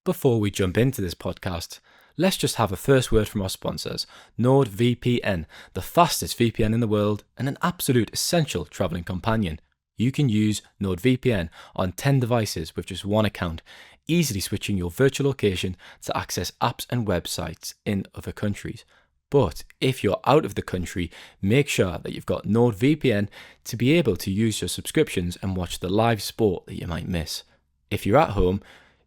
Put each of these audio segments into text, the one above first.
Before we jump into this podcast, let's just have a first word from our sponsors, NordVPN, the fastest VPN in the world and an absolute essential travelling companion. You can use NordVPN on 10 devices with just one account, easily switching your virtual location to access apps and websites in other countries. But if you're out of the country, make sure that you've got NordVPN to be able to use your subscriptions and watch the live sport that you might miss. If you're at home,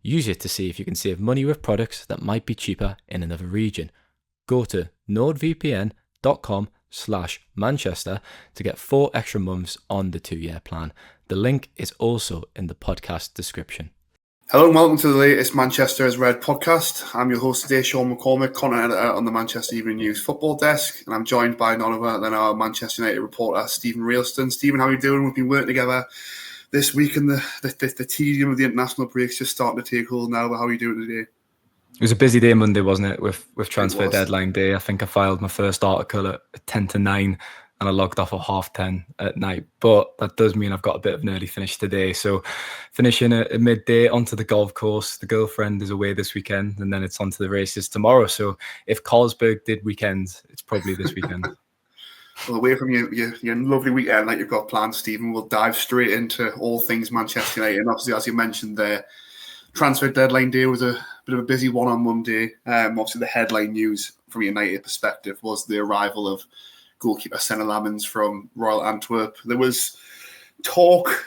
use it to see if you can save money with products that might be cheaper in another region. Go to nordvpn.com/Manchester to get 4 extra months on the 2-year plan. The link is also in the podcast description. Hello and welcome to the latest Manchester as Red podcast. I'm your host today, Sean McCormick, content editor on the Manchester Evening News football desk, and I'm joined by none other than our Manchester United reporter, Steven Railston. Steven, how are you doing? We've been working together this week, and the tedium of the international break's just starting to take hold now. But how are you doing today? It was a busy day Monday, wasn't it, with transfer deadline day. I think I filed my first article at 10 to 9 and I logged off at 10:30 at night. But that does mean I've got a bit of an early finish today. So finishing at midday onto the golf course. The girlfriend is away this weekend and then it's onto the races tomorrow. So if Carlsberg did weekends, it's probably this weekend. Well, away from your lovely weekend like you've got planned, Stephen, we'll dive straight into all things Manchester United. And obviously, as you mentioned there, transfer deadline day was a bit of a busy one on Monday. Obviously, the headline news from a United perspective was the arrival of goalkeeper Samuel Lammens from Royal Antwerp. There was talk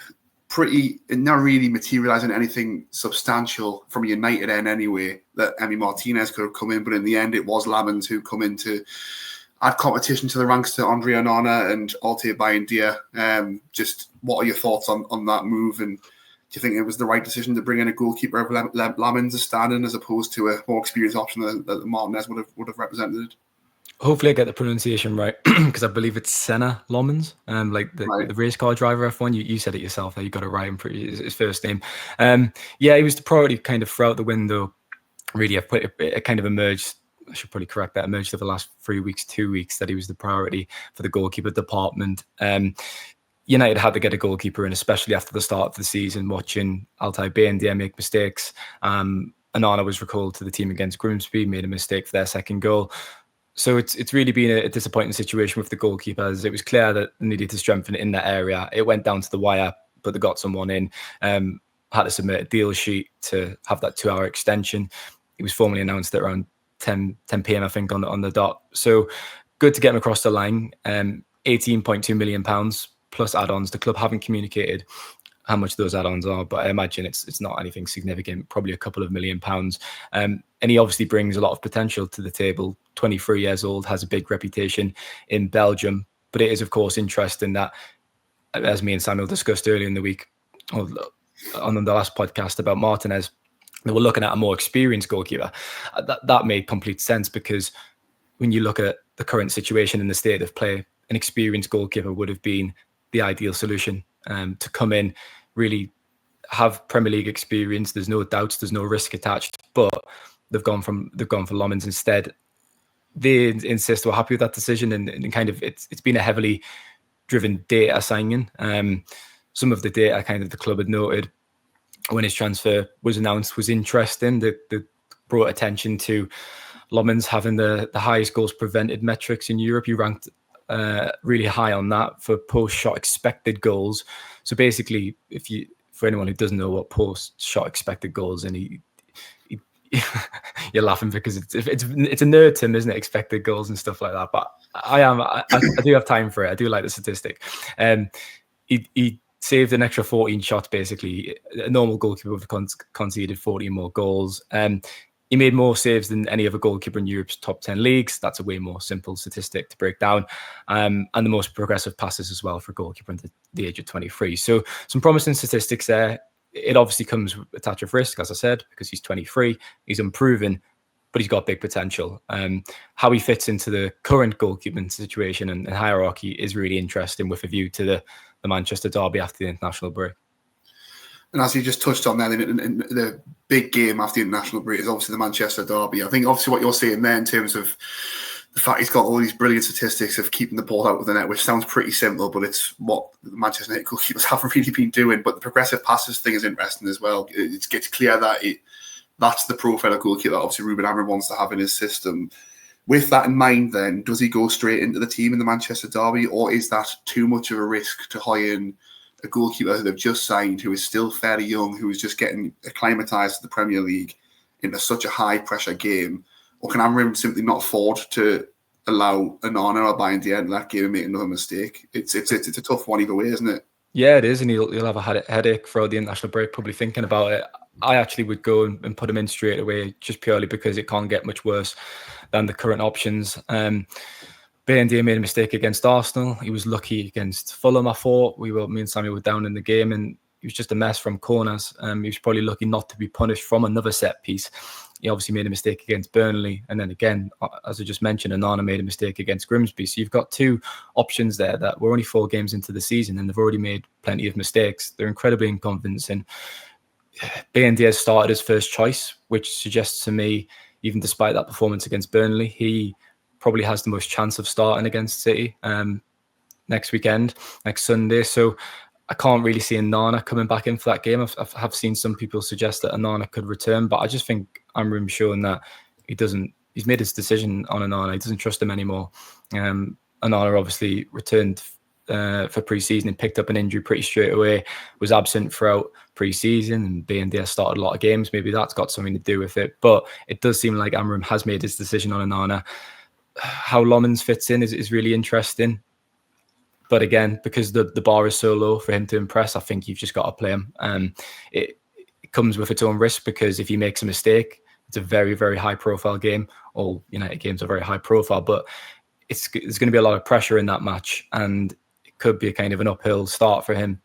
not really materialising anything substantial from a United end anyway, that Emi Martinez could have come in, but in the end it was Lammens who come in to add competition to the ranks to Andre Onana and Altay Bayindia. Just what are your thoughts on that move, and do you think it was the right decision to bring in a goalkeeper of Lammens as standing as opposed to a more experienced option that Martinez would have represented? Hopefully I get the pronunciation right, because I believe it's Senna Lammens, like the race car driver F1. You said it yourself there, you got it right. I'm pretty his first name. Yeah, he was the priority kind of throughout the window. Really, it kind of emerged. I should probably correct that. Emerged over the last 2 weeks that he was the priority for the goalkeeper department. United had to get a goalkeeper in, especially after the start of the season, watching Altay Bayindia make mistakes. Onana was recalled to the team against Grimsby, made a mistake for their second goal. So it's really been a disappointing situation with the goalkeepers. It was clear that they needed to strengthen in that area. It went down to the wire, but they got someone in. Had to submit a deal sheet to have that 2-hour extension. It was formally announced at around 10 p.m. I think on the dot. So good to get him across the line. £18.2 million plus add-ons. The club haven't communicated how much those add-ons are, but I imagine it's not anything significant, probably a couple of £1 million. And he obviously brings a lot of potential to the table. 23 years old, has a big reputation in Belgium. But it is, of course, interesting that, as me and Samuel discussed earlier in the week, on the last podcast about Martinez, they were looking at a more experienced goalkeeper. That made complete sense, because when you look at the current situation in the state of play, an experienced goalkeeper would have been the ideal solution to come in, really have Premier League experience. There's no doubts, there's no risk attached, but they've gone for Lammens instead. They insist we're happy with that decision, and kind of it's been a heavily driven data signing. Some of the data kind of the club had noted when his transfer was announced was interesting. That brought attention to Lammens having the highest goals prevented metrics in Europe. He ranked really high on that for post-shot expected goals. So basically, for anyone who doesn't know what post-shot expected goals, and you're laughing because it's a nerd term, isn't it? Expected goals and stuff like that. But I do have time for it. I do like the statistic. He saved an extra 14 shots. Basically, a normal goalkeeper would have conceded 14 more goals. He made more saves than any other goalkeeper in Europe's top 10 leagues. That's a way more simple statistic to break down. And the most progressive passes as well for a goalkeeper under the age of 23. So some promising statistics there. It obviously comes with a touch of risk, as I said, because he's 23. He's unproven, but he's got big potential. How he fits into the current goalkeeping situation and hierarchy is really interesting, with a view to the Manchester derby after the international break. And as you just touched on there, the big game after the international break is obviously the Manchester derby. I think obviously what you're saying there in terms of the fact he's got all these brilliant statistics of keeping the ball out of the net, which sounds pretty simple, but it's what the Manchester United goalkeepers haven't really been doing. But the progressive passes thing is interesting as well. It gets clear that that's the profile of goalkeeper that obviously Ruben Amorim wants to have in his system. With that in mind, then, does he go straight into the team in the Manchester derby, or is that too much of a risk to hire in a goalkeeper who they've just signed, who is still fairly young, who is just getting acclimatised to the Premier League into such a high-pressure game? Or can Amorim simply not afford to allow Onana or Bayern to end that game and make another mistake? It's a tough one either way, isn't it? Yeah, it is, and he'll have a headache throughout the international break, probably thinking about it. I actually would go and put him in straight away, just purely because it can't get much worse than the current options. BND made a mistake against Arsenal. He was lucky against Fulham, I thought. Me and Samuel were down in the game, and he was just a mess from corners. He was probably lucky not to be punished from another set piece. He obviously made a mistake against Burnley. And then again, as I just mentioned, Onana made a mistake against Grimsby. So you've got two options there that we're only 4 games into the season and they've already made plenty of mistakes. They're incredibly inconvincing. BND has started as first choice, which suggests to me, even despite that performance against Burnley, he probably has the most chance of starting against City next Sunday. So I can't really see Onana coming back in for that game. I have seen some people suggest that Onana could return, but I just think Amorim's showing that he's made his decision on Onana. He doesn't trust him anymore. Onana obviously returned for pre-season and picked up an injury pretty straight away, was absent throughout pre-season, and BND started a lot of games. Maybe that's got something to do with it, but it does seem like Amorim has made his decision on Onana. How Lammens fits in is really interesting. But again, because the bar is so low for him to impress, I think you've just got to play him. It comes with its own risk, because if he makes a mistake, it's a very, very high-profile game. All United games are very high-profile, but there's going to be a lot of pressure in that match, and it could be a kind of an uphill start for him.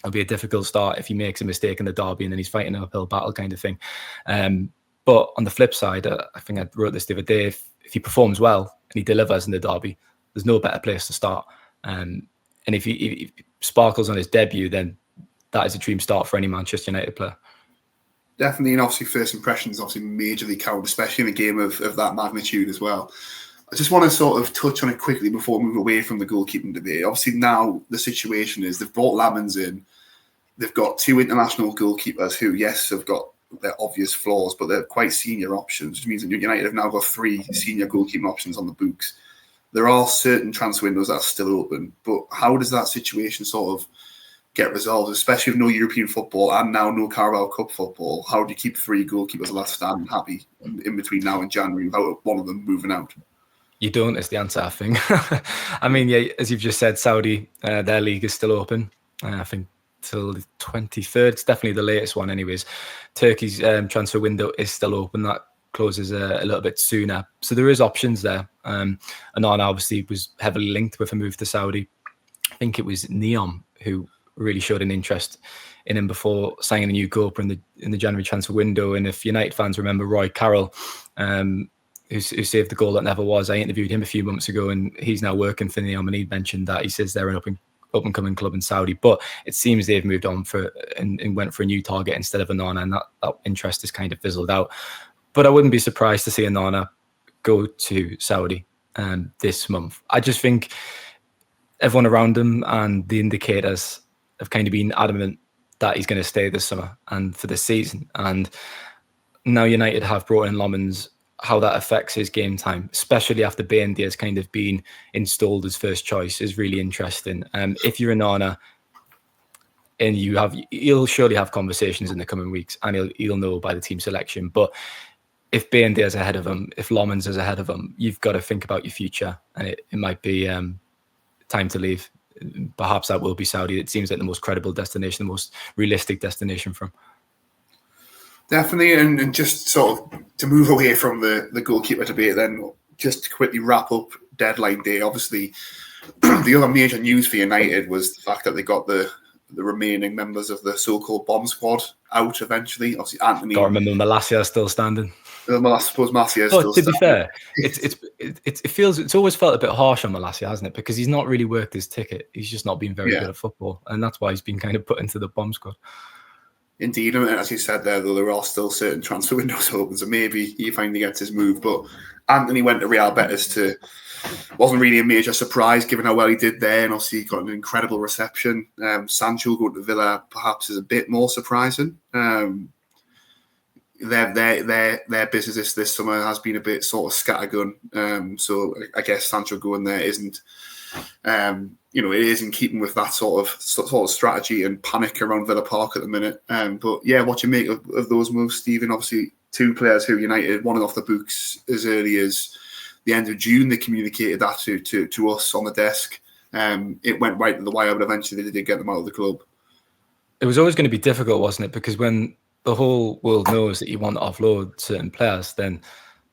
It'll be a difficult start if he makes a mistake in the derby and then he's fighting an uphill battle kind of thing. But on the flip side, I think I wrote this the other day, if he performs well and he delivers in the derby, there's no better place to start. And if he sparkles on his debut, then that is a dream start for any Manchester United player. Definitely, and obviously first impressions obviously majorly count, especially in a game of that magnitude as well. I just want to sort of touch on it quickly before we move away from the goalkeeping debate. Obviously now the situation is they've brought Lammens in. They've got 2 international goalkeepers who, yes, have got their obvious flaws, but they're quite senior options, which means that United have now got 3 senior goalkeeping options on the books. There are certain transfer windows that are still open, but how does that situation sort of get resolved, especially with no European football and now no Carabao Cup football? How do you keep 3 goalkeepers last stand happy in between now and January without one of them moving out? You don't, is the answer, I think. I mean, yeah, as you've just said, Saudi, their league is still open. I think till the 23rd. It's definitely the latest one anyways. Turkey's transfer window is still open. That closes a little bit sooner. So there is options there. Onana obviously was heavily linked with a move to Saudi. I think it was Neom who really showed an interest in him before signing a new goalkeeper in the January transfer window. And if United fans remember Roy Carroll, who saved the goal that never was, I interviewed him a few months ago, and he's now working for Neom, and he mentioned that he says they're an up-and-coming club in Saudi, but it seems they've moved on and went for a new target instead of Onana, and that interest is kind of fizzled out. But I wouldn't be surprised to see Onana go to Saudi this month. I just think everyone around him and the indicators have kind of been adamant that he's going to stay this summer and for this season. And now United have brought in Lammens. How that affects his game time, especially after BND has kind of been installed as first choice, is really interesting. If you're Onana, and he'll surely have conversations in the coming weeks, and he'll know by the team selection. But if BND is ahead of him, if Lammens is ahead of him, you've got to think about your future, and it might be time to leave. Perhaps that will be Saudi. It seems like the most credible destination, the most realistic destination for him. Definitely, and just sort of to move away from the goalkeeper debate, then just to quickly wrap up deadline day. Obviously, the other major news for United was the fact that they got the remaining members of the so-called bomb squad out eventually. Obviously, Anthony. Can't remember Malacia still standing. Well, I suppose Malacia is still to standing. Be fair, it's always felt a bit harsh on Malacia, hasn't it? Because he's not really worked his ticket. He's just not been very good at football, and that's why he's been kind of put into the bomb squad. Indeed, and as you said there, though, there are still certain transfer windows open, so maybe he finally gets his move. But Anthony went to Real Betis wasn't really a major surprise given how well he did there, and obviously he got an incredible reception. Sancho going to Villa perhaps is a bit more surprising. their business this summer has been a bit sort of scattergun. So I guess Sancho going there isn't, it is in keeping with that sort of strategy and panic around Villa Park at the minute. But yeah, what you make of those moves, Stephen? Obviously, two players who United wanted off the books as early as the end of June. They communicated that to us on the desk. It went right to the wire, but eventually they did get them out of the club. It was always going to be difficult, wasn't it? Because when the whole world knows that you want to offload certain players, then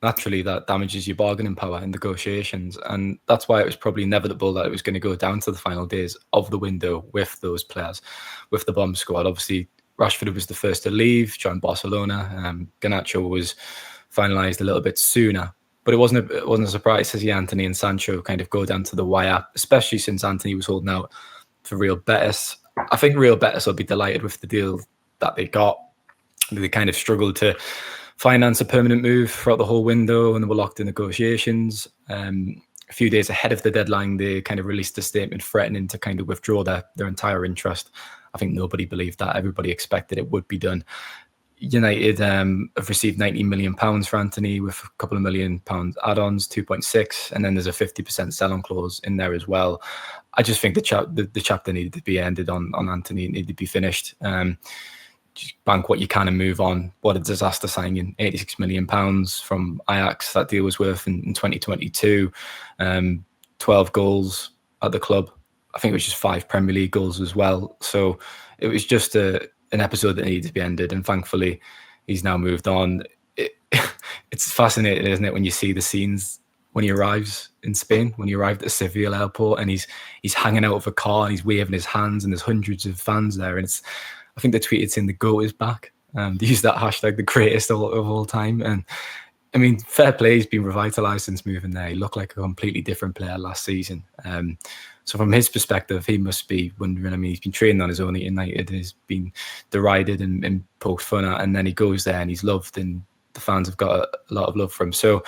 naturally that damages your bargaining power in negotiations. And that's why it was probably inevitable that it was going to go down to the final days of the window with those players, with the bomb squad. Obviously, Rashford was the first to leave, joined Barcelona. Garnacho was finalised a little bit sooner. But it wasn't a surprise to see Antony and Sancho kind of go down to the wire, especially since Antony was holding out for Real Betis. I think Real Betis will be delighted with the deal that they got. They kind of struggled to finance a permanent move throughout the whole window, and they were locked in negotiations. A few days ahead of the deadline, they kind of released a statement threatening to kind of withdraw their entire interest. I think nobody believed that. Everybody expected it would be done. United have received £19 million for Antony with a couple of £1 million add-ons, 2.6, and then there's a 50% sell-on clause in there as well. I just think the chapter needed to be ended on Antony. It needed to be finished. Just bank what you can and move on. What a disaster signing. £86 million from Ajax, that deal was worth in 2022. 12 goals at the club. I think it was just 5 Premier League goals as well. So it was just an episode that needed to be ended, and thankfully he's now moved on. It's fascinating, isn't it, when you see the scenes when he arrives in Spain, when he arrived at Seville airport, and he's hanging out of a car and he's waving his hands, and there's hundreds of fans there, and I think they tweeted saying the GOAT is back. They used that hashtag, the greatest of all time. And I mean, fair play, he's been revitalised since moving there. He looked like a completely different player last season. So from his perspective, he must be wondering. I mean, he's been training on his own at United, he's been derided and poked fun at, and then he goes there and he's loved, and the fans have got a lot of love for him. So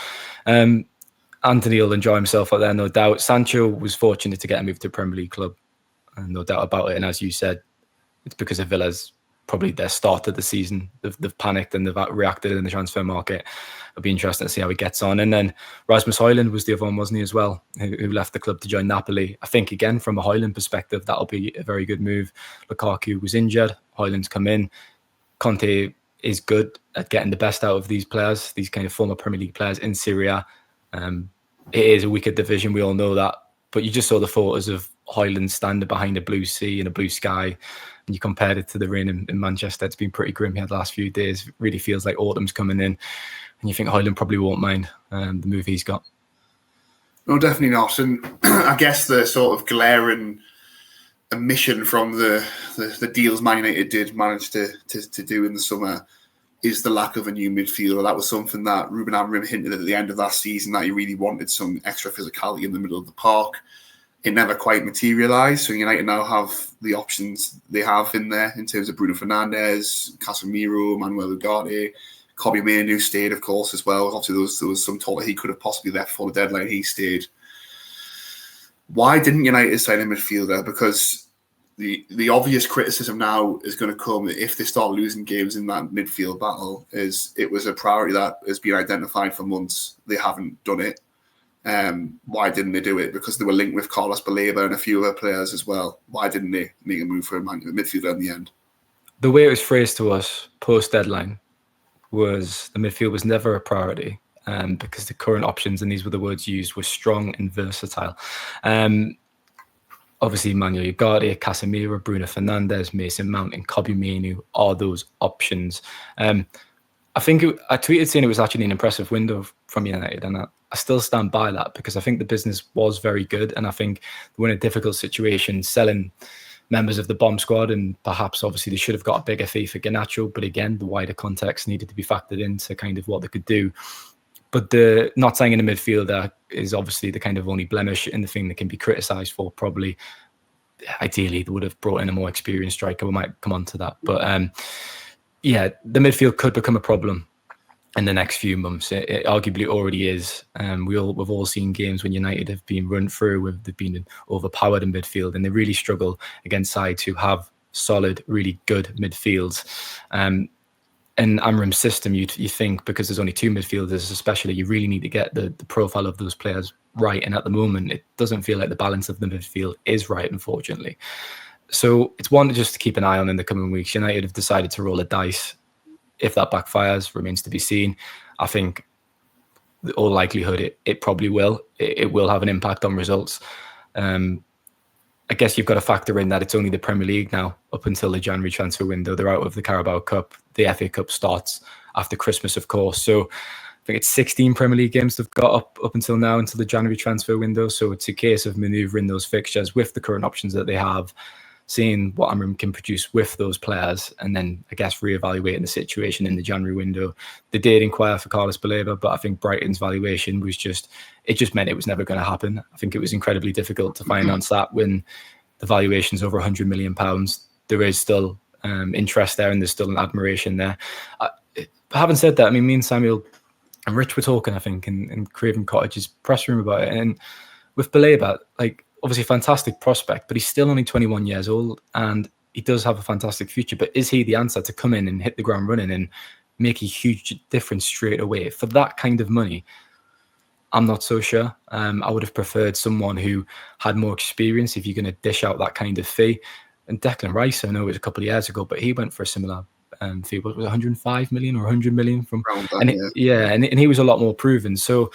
Antony will enjoy himself out there, no doubt. Sancho was fortunate to get a move to a Premier League club, and no doubt about it. And as you said, it's because of Villa's probably their start of the season. They've panicked and they've reacted in the transfer market. It'll be interesting to see how he gets on. And then Rasmus Højlund was the other one, wasn't he, as well, who left the club to join Napoli. I think, again, from a Højlund perspective, that'll be a very good move. Lukaku was injured. Højlund's come in. Conte is good at getting the best out of these players, these kind of former Premier League players in Serie A. It is a weaker division, we all know that. But you just saw the photos of Højlund standing behind a blue sea and a blue sky, and you compared it to the rain in Manchester. It's been pretty grim here the last few days. It really feels like autumn's coming in, and you think Højlund probably won't mind the move he's got. No, definitely not. And I guess the sort of glaring omission from the deals Man United did manage to do in the summer is the lack of a new midfielder. That was something that Ruben Amorim hinted at the end of last season, that he really wanted some extra physicality in the middle of the park. It never quite materialised. So United now have the options they have in there in terms of Bruno Fernandes, Casemiro, Manuel Ugarte, Kobe Mainoo stayed, of course, as well. Obviously, there was some talk that he could have possibly left before the deadline. He stayed. Why didn't United sign a midfielder? Because the obvious criticism now is going to come if they start losing games in that midfield battle. Is it was a priority that has been identified for months. They haven't done it. Why didn't they do it? Because they were linked with Carlos Baleba and a few other players as well. Why didn't they make a move for a midfielder in the end? The way it was phrased to us post-deadline was the midfield was never a priority because the current options, and these were the words used, were strong and versatile. Obviously, Manuel Ugarte, Casemiro, Bruno Fernandes, Mason Mount and Kobe Mainoo are those options. I think I tweeted saying it was actually an impressive window from United, and I still stand by that because I think the business was very good, and I think they were in a difficult situation selling members of the bomb squad, and perhaps obviously they should have got a bigger fee for Garnacho, but again, the wider context needed to be factored into kind of what they could do. But the not signing a midfielder is obviously the kind of only blemish and the thing that can be criticised for. Probably, ideally, they would have brought in a more experienced striker. We might come on to that. But yeah, the midfield could become a problem in the next few months. It arguably already is. We've all seen games when United have been run through, they've been overpowered in midfield, and they really struggle against sides who have solid, really good midfields. in Amram's system, you think, because there's only two midfielders, especially, you really need to get the profile of those players right. And at the moment, it doesn't feel like the balance of the midfield is right, unfortunately. So it's one just to keep an eye on in the coming weeks. United have decided to roll a dice. If that backfires, remains to be seen. I think, all likelihood, it probably will. It will have an impact on results. I guess you've got to factor in that it's only the Premier League now up until the January transfer window. They're out of the Carabao Cup. The FA Cup starts after Christmas, of course. So I think it's 16 Premier League games they've got up until now, until the January transfer window. So it's a case of manoeuvring those fixtures with the current options that they have, seeing what Amram can produce with those players, and then I guess reevaluating the situation in the January window. They did inquire for Carlos Baleba, but I think Brighton's valuation was just meant it was never going to happen. I think it was incredibly difficult to finance that when the valuation's over £100 million. There is still interest there, and there's still an admiration there. Having said that, I mean, me and Samuel and Rich were talking, I think, in Craven Cottage's press room about it, and with Baleba, like, obviously fantastic prospect, but he's still only 21 years old, and he does have a fantastic future. But is he the answer to come in and hit the ground running and make a huge difference straight away for that kind of money? I'm not so sure. I would have preferred someone who had more experience if you're going to dish out that kind of fee. And Declan Rice, I know it was a couple of years ago, but he went for a similar fee. Was it 105 million or 100 million from? And he was a lot more proven. So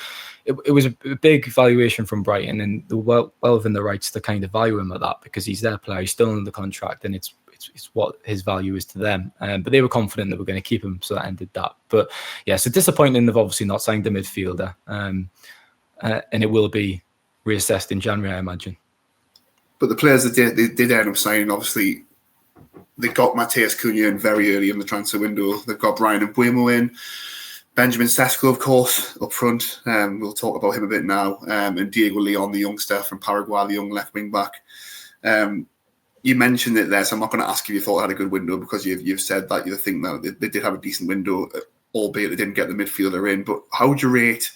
it was a big valuation from Brighton, and they're well within the rights to kind of value him at that, because he's their player, he's still under contract, and it's what his value is to them. But they were confident that we're going to keep him, so that ended that. But yeah, so disappointing they've obviously not signed a midfielder, and it will be reassessed in January, I imagine. But the players that did end up signing, obviously, they got Matheus Cunha in very early in the transfer window. They've got Brian Mbeumo in, Benjamin Sesko, of course, up front. We'll talk about him a bit now. And Diego Leon, the youngster from Paraguay, the young left wing back. You mentioned it there, so I'm not going to ask if you thought it had a good window, because you've said that you think that they did have a decent window, albeit they didn't get the midfielder in. But how would you rate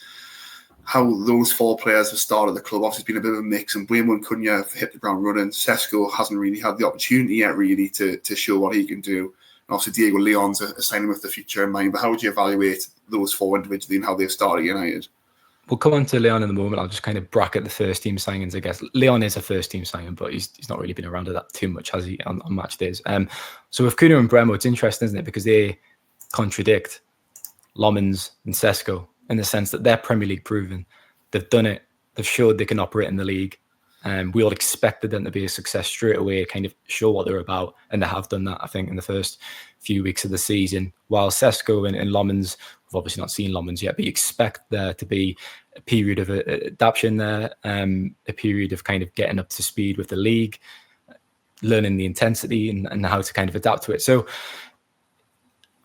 how those four players have started the club? Obviously, it's been a bit of a mix, and Mbeumo and Cunha have hit the ground running. Sesko hasn't really had the opportunity yet, really, to show what he can do. And obviously, Diego Leon's a signing with the future in mind. But how would you evaluate those four individually and how they've started United? We'll come on to Leon in the moment. I'll just kind of bracket the first team signings, I guess. Leon is a first team signing, but he's not really been around that too much, has he, on match days? So with Cunha and Mbeumo, it's interesting, isn't it? Because they contradict Lammens and Sesko in the sense that they're Premier League proven. They've done it. They've showed they can operate in the league. We all expected them to be a success straight away, kind of show what they're about, and they have done that, I think, in the first few weeks of the season. While Sesko and Lammens, we've obviously not seen Lammens yet, but you expect there to be a period of adaptation there, a period of kind of getting up to speed with the league, learning the intensity and how to kind of adapt to it. So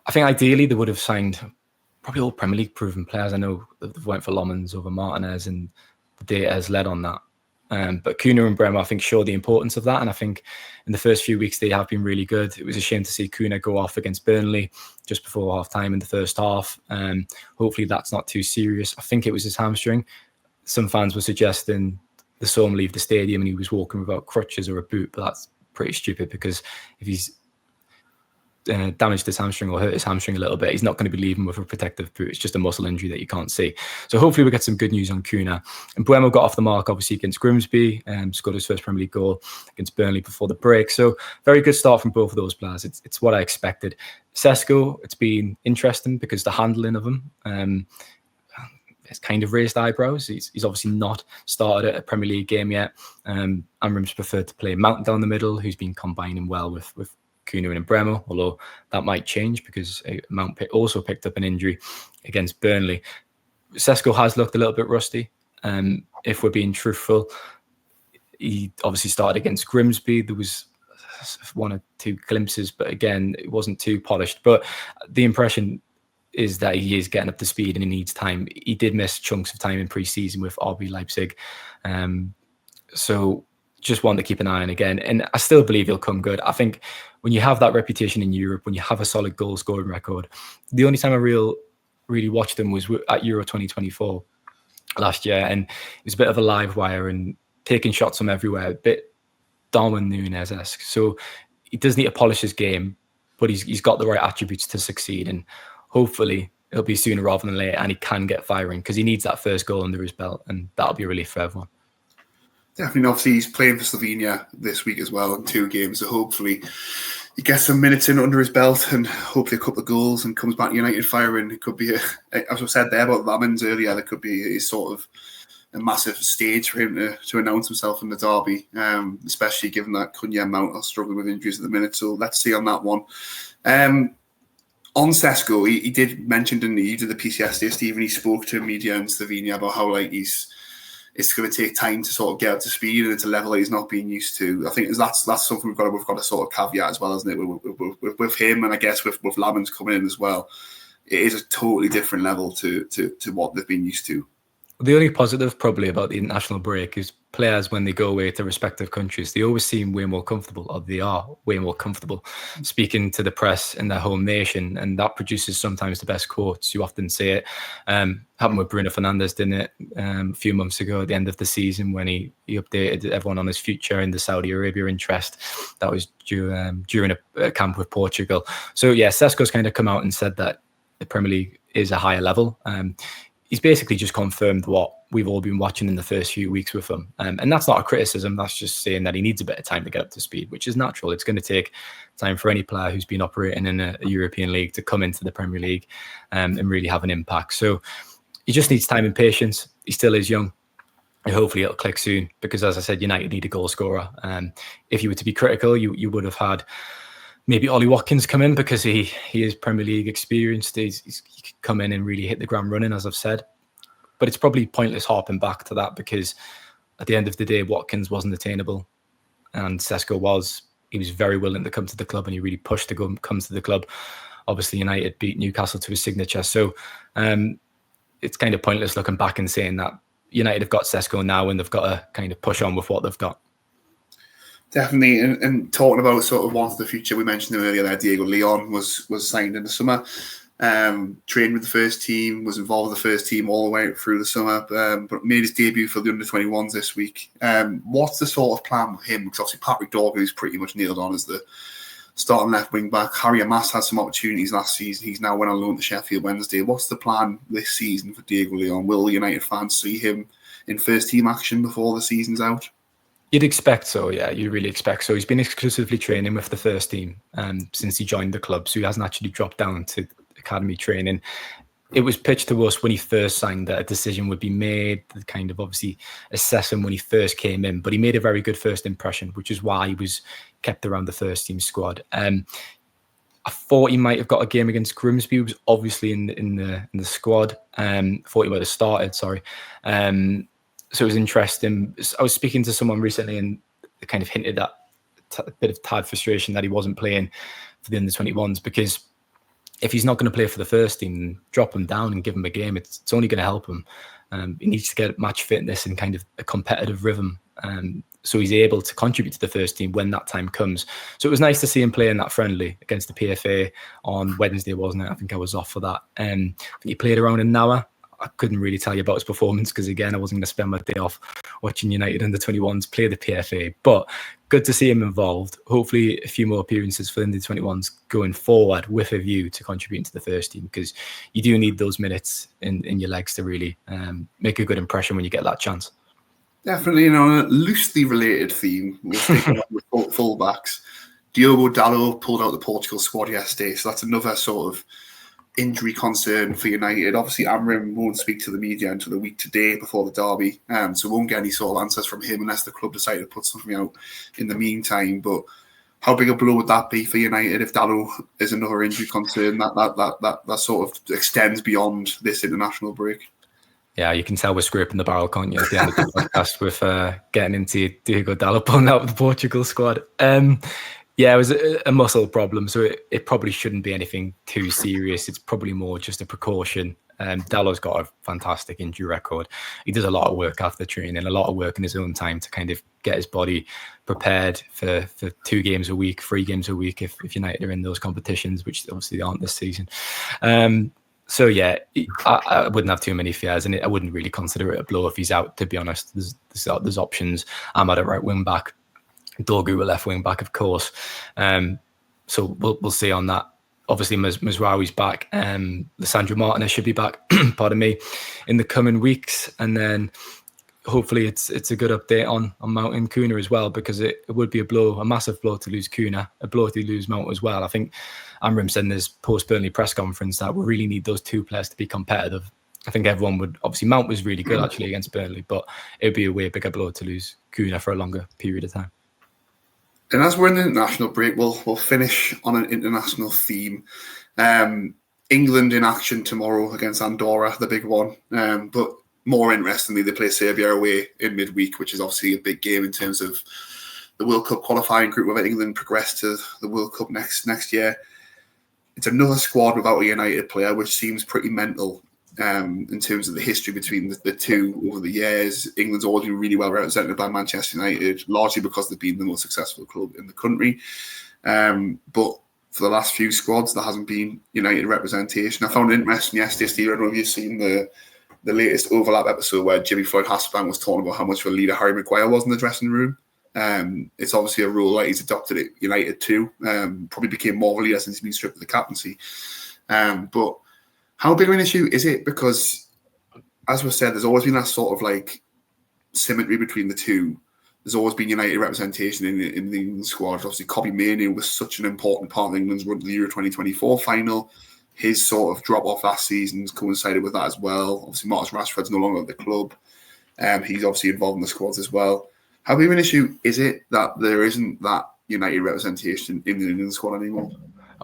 I think ideally they would have signed probably all Premier League proven players. I know they've went for Lammens over Martinez, and the data has led on that. But Cunha and Mbeumo, I think, show the importance of that. And I think in the first few weeks, they have been really good. It was a shame to see Cunha go off against Burnley just before half-time in the first half. Hopefully that's not too serious. I think it was his hamstring. Some fans were suggesting they saw him leave the stadium and he was walking without crutches or a boot, but that's pretty stupid, because if he's damaged his hamstring or hurt his hamstring a little bit, he's not going to be leaving with a protective boot. It's just a muscle injury that you can't see. So hopefully we'll get some good news on Cunha. And Mbeumo got off the mark, obviously, against Grimsby, scored his first Premier League goal against Burnley before the break. So very good start from both of those players. It's what I expected. Sesko, it's been interesting because the handling of him, it's kind of raised eyebrows. He's obviously not started a Premier League game yet. Amram's preferred to play Mount down the middle, who's been combining well with Cunha and Mbeumo, although that might change because Mount also picked up an injury against Burnley. Sesko has looked a little bit rusty. If we're being truthful, he obviously started against Grimsby. There was one or two glimpses, but again, it wasn't too polished. But the impression is that he is getting up to speed and he needs time. He did miss chunks of time in pre-season with RB Leipzig. So just want to keep an eye on again. And I still believe he'll come good. I think when you have that reputation in Europe, when you have a solid goal scoring record, the only time I really watched him was at Euro 2024 last year. And it was a bit of a live wire and taking shots from everywhere, a bit Darwin Núñez-esque. So he does need to polish his game, but he's got the right attributes to succeed, and hopefully it'll be sooner rather than later, and he can get firing because he needs that first goal under his belt, and that'll be a relief for everyone. Definitely. Obviously, he's playing for Slovenia this week as well in 2 games, so hopefully he gets some minutes in under his belt and hopefully a couple of goals and comes back to United firing. It could be, as I said there about Lammens earlier, there could be a sort of a massive stage for him to announce himself in the derby, especially given that Cunha and Mount are struggling with injuries at the minute. So let's see on that one. On Sesko, he did mention, didn't he? He did the piece yesterday, Stephen. He spoke to media in Slovenia about how it's going to take time to sort of get up to speed, and it's a level that he's not being used to. I think that's something we've got to sort of caveat as well, isn't it? With him, and I guess with Lammens coming in as well, it is a totally different level to what they've been used to. The only positive probably about the international break is players, when they go away to respective countries, they always seem way more comfortable, or they are way more comfortable speaking to the press in their home nation, and that produces sometimes the best quotes. You often see it. Happened with Bruno Fernandes, didn't it? A few months ago at the end of the season when he updated everyone on his future in the Saudi Arabia interest. That was during a camp with Portugal. So yeah, Sesko's kind of come out and said that the Premier League is a higher level. He's basically just confirmed what we've all been watching in the first few weeks with him. And that's not a criticism. That's just saying that he needs a bit of time to get up to speed, which is natural. It's going to take time for any player who's been operating in a European league to come into the Premier League and really have an impact. So he just needs time and patience. He still is young. And hopefully it'll click soon because, as I said, United need a goal scorer. If you were to be critical, you would have had maybe Ollie Watkins come in because he is Premier League experienced. He could come in and really hit the ground running, as I've said. But it's probably pointless harping back to that because at the end of the day, Watkins wasn't attainable and Sesko was. He was very willing to come to the club and he really pushed to come to the club. Obviously, United beat Newcastle to his signature. So it's kind of pointless looking back and saying that United have got Sesko now and they've got to kind of push on with what they've got. Definitely, and talking about sort of one for the future, we mentioned him earlier there, Diego Leon was signed in the summer, trained with the first team, was involved with the first team all the way through the summer, but made his debut for the under-21s this week. What's the sort of plan with him? Because obviously Patrick Dorgan is pretty much nailed on as the starting left wing back. Harry Amas had some opportunities last season. He's now went on loan to Sheffield Wednesday. What's the plan this season for Diego Leon? Will United fans see him in first team action before the season's out? You'd expect so, yeah. You really expect so. He's been exclusively training with the first team since he joined the club, so he hasn't actually dropped down to academy training. It was pitched to us when he first signed that a decision would be made, to kind of obviously assess him when he first came in, but he made a very good first impression, which is why he was kept around the first team squad. I thought he might have got a game against Grimsby. He was obviously in the squad. Thought he might have started, sorry. So it was interesting. I was speaking to someone recently and they kind of hinted at a bit of tad frustration that he wasn't playing for the under-21s because if he's not going to play for the first team, drop him down and give him a game. It's only going to help him. He needs to get match fitness and kind of a competitive rhythm so he's able to contribute to the first team when that time comes. So it was nice to see him play in that friendly against the PFA on Wednesday, wasn't it? I think I was off for that. He played around an hour. I couldn't really tell you about his performance because, again, I wasn't going to spend my day off watching United under-21s play the PFA. But good to see him involved. Hopefully a few more appearances for the under-21s going forward with a view to contributing to the first team because you do need those minutes in your legs to really make a good impression when you get that chance. Definitely, on a loosely related theme, we'll stick on with fullbacks. Diogo Dalot pulled out the Portugal squad yesterday, so that's another sort of injury concern for United. Obviously, Amrim won't speak to the media until the week today before the derby, so won't get any sort of answers from him unless the club decide to put something out in the meantime. But how big a blow would that be for United if Dalot is another injury concern that sort of extends beyond this international break? Yeah, you can tell we're scraping the barrel, can't you, at the end of the podcast with getting into Diogo Dalot pulling out of the Portugal squad. Yeah, it was a muscle problem, so it probably shouldn't be anything too serious. It's probably more just a precaution. Dalot's got a fantastic injury record. He does a lot of work after training, a lot of work in his own time to kind of get his body prepared for 2 games a week, 3 games a week if United are in those competitions, which obviously aren't this season. So yeah, I wouldn't have too many fears, and I wouldn't really consider it a blow if he's out, to be honest. There's options. I'm at a right wing back. Dorgu a left wing back, of course. So we'll see on that. Obviously, Mazraoui's back. Lissandro Martinez should be back, pardon me, in the coming weeks. And then hopefully it's a good update on Mount and Kuna as well, because it would be a massive blow to lose Kuna, a blow to lose Mount as well. I think Amram said in his post-Burnley press conference that we really need those two players to be competitive. I think everyone would, obviously Mount was really good actually against Burnley, but it would be a way bigger blow to lose Kuna for a longer period of time. And as we're in the international break, we'll finish on an international theme. England in action tomorrow against Andorra, the big one. But more interestingly, they play Serbia away in midweek, which is obviously a big game in terms of the World Cup qualifying group, where England progress to the World Cup next year. It's another squad without a United player, which seems pretty mental. In terms of the history between the two over the years. England's always been really well represented by Manchester United, largely because they've been the most successful club in the country. But for the last few squads, there hasn't been United representation. I found it interesting yesterday, Steve, I don't know if you've seen the latest Overlap episode where Jimmy Floyd-Hasselbank was talking about how much of a leader Harry Maguire was in the dressing room. It's obviously a rule that he's adopted at United too. Probably became more of a leader since he's been stripped of the captaincy. But how big of an issue is it? Because, as was said, there's always been that sort of like symmetry between the two. There's always been United representation in the England squad. Obviously, Kobbie Mainoo was such an important part of England's run to the Euro 2024 final. His sort of drop-off last season coincided with that as well. Obviously, Marcus Rashford's no longer at the club. He's obviously involved in the squads as well. How big of an issue is it that there isn't that United representation in the England squad anymore?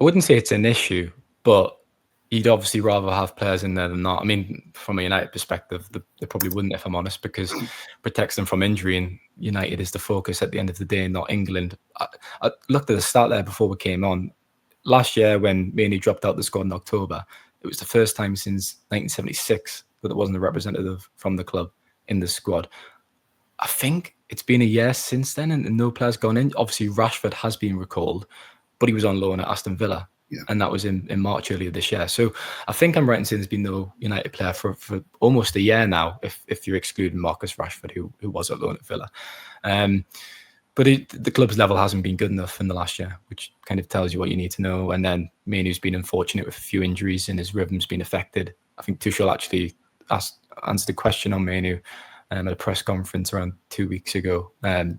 I wouldn't say it's an issue, but you'd obviously rather have players in there than not. I mean, from a United perspective, they probably wouldn't, if I'm honest, because it protects them from injury, and United is the focus at the end of the day, not England. I looked at the start there before we came on. Last year, when Mainoo dropped out the squad in October, it was the first time since 1976 that there wasn't a representative from the club in the squad. I think it's been a year since then, and no players gone in. Obviously, Rashford has been recalled, but he was on loan at Aston Villa. Yeah. And that was in March earlier this year. So I think I'm right in saying there's been no United player for almost a year now, if you're excluding Marcus Rashford, who was at loan at Villa. But the club's level hasn't been good enough in the last year, which kind of tells you what you need to know. And then Mainoo's been unfortunate with a few injuries and his rhythm's been affected. I think Tuchel actually answered a question on Mainoo at a press conference around 2 weeks ago,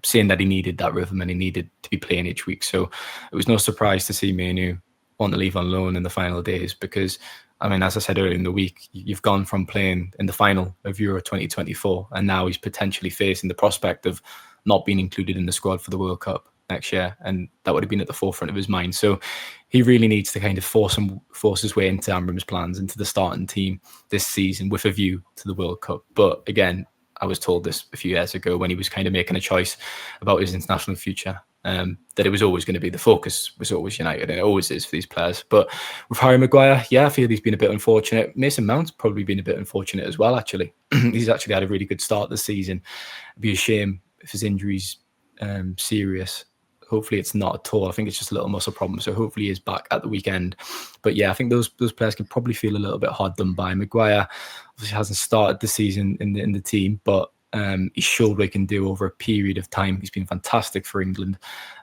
saying that he needed that rhythm and he needed to be playing each week. So it was no surprise to see Mainoo want to leave on loan in the final days, because, I mean, as I said earlier in the week, you've gone from playing in the final of Euro 2024 and now he's potentially facing the prospect of not being included in the squad for the World Cup next year, and that would have been at the forefront of his mind. So he really needs to kind of force his way into Amram's plans, into the starting team this season with a view to the World Cup. But again, I was told this a few years ago when he was kind of making a choice about his international future, that it was always going to be the focus was always United, and it always is for these players. But with Harry Maguire, yeah, I feel he's been a bit unfortunate. Mason Mount's probably been a bit unfortunate as well, actually. He's actually had a really good start this season. It'd be a shame if his injury's serious. Hopefully it's not at all. I think it's just a little muscle problem. So hopefully he is back at the weekend. But yeah, I think those players can probably feel a little bit hard done by. Maguire obviously hasn't started the season in the team, but he showed what he can do over a period of time. He's been fantastic for England.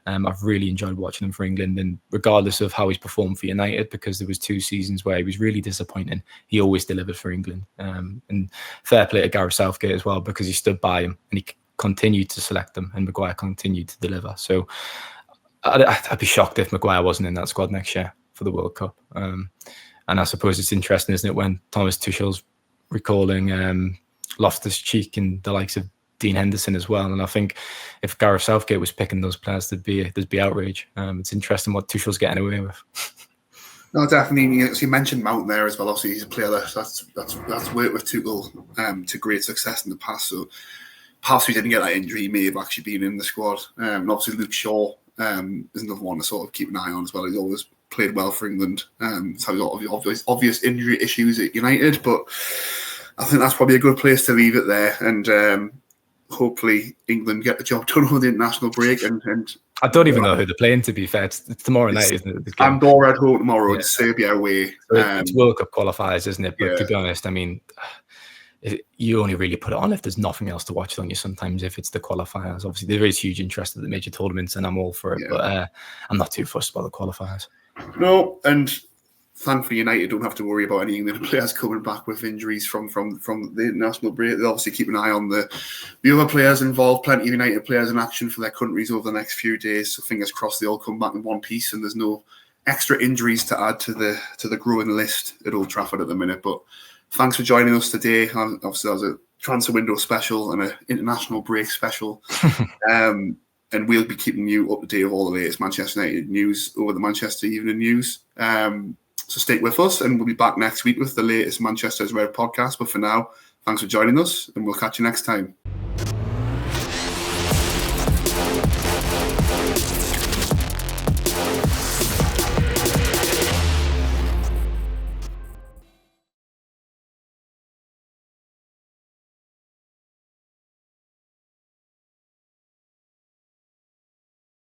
I've really enjoyed watching him for England, and regardless of how he's performed for United, because there was 2 seasons where he was really disappointing, he always delivered for England. And fair play to Gareth Southgate as well, because he stood by him and he continued to select them, and Maguire continued to deliver. So I'd be shocked if Maguire wasn't in that squad next year for the World Cup. And I suppose it's interesting, isn't it, when Thomas Tuchel's recalling Loftus-Cheek and the likes of Dean Henderson as well. And I think if Gareth Southgate was picking those players, there'd be outrage. It's interesting what Tuchel's getting away with. No, definitely. You mentioned Mount there as well. Obviously, he's a player that's worked with Tuchel to great success in the past. So perhaps he didn't get that injury, he may have actually been in the squad. And obviously, Luke Shaw is another one to sort of keep an eye on as well. He's always played well for England. So he's got obvious injury issues at United, but I think that's probably a good place to leave it there. And hopefully England get the job done over the international break. And I don't even know who they're playing, to be fair. It's tomorrow night, isn't it? Andorra at home tomorrow. Yeah. It's Serbia away. It's World Cup qualifiers, isn't it? But to be honest, I mean, you only really put it on if there's nothing else to watch, don't you? Sometimes if it's the qualifiers, obviously there is huge interest in the major tournaments, and I'm all for it. But I'm not too fussed about the qualifiers. No, and thankfully United don't have to worry about any England players coming back with injuries from the international break. They obviously keep an eye on the other players involved. Plenty of United players in action for their countries over the next few days. So fingers crossed they all come back in one piece, and there's no extra injuries to add to the growing list at Old Trafford at the minute. But thanks for joining us today. Obviously, that was a transfer window special and an international break special. And we'll be keeping you up to date with all the latest Manchester United news over the Manchester Evening News. So stick with us, and we'll be back next week with the latest Manchester's Red podcast. But for now, thanks for joining us, and we'll catch you next time.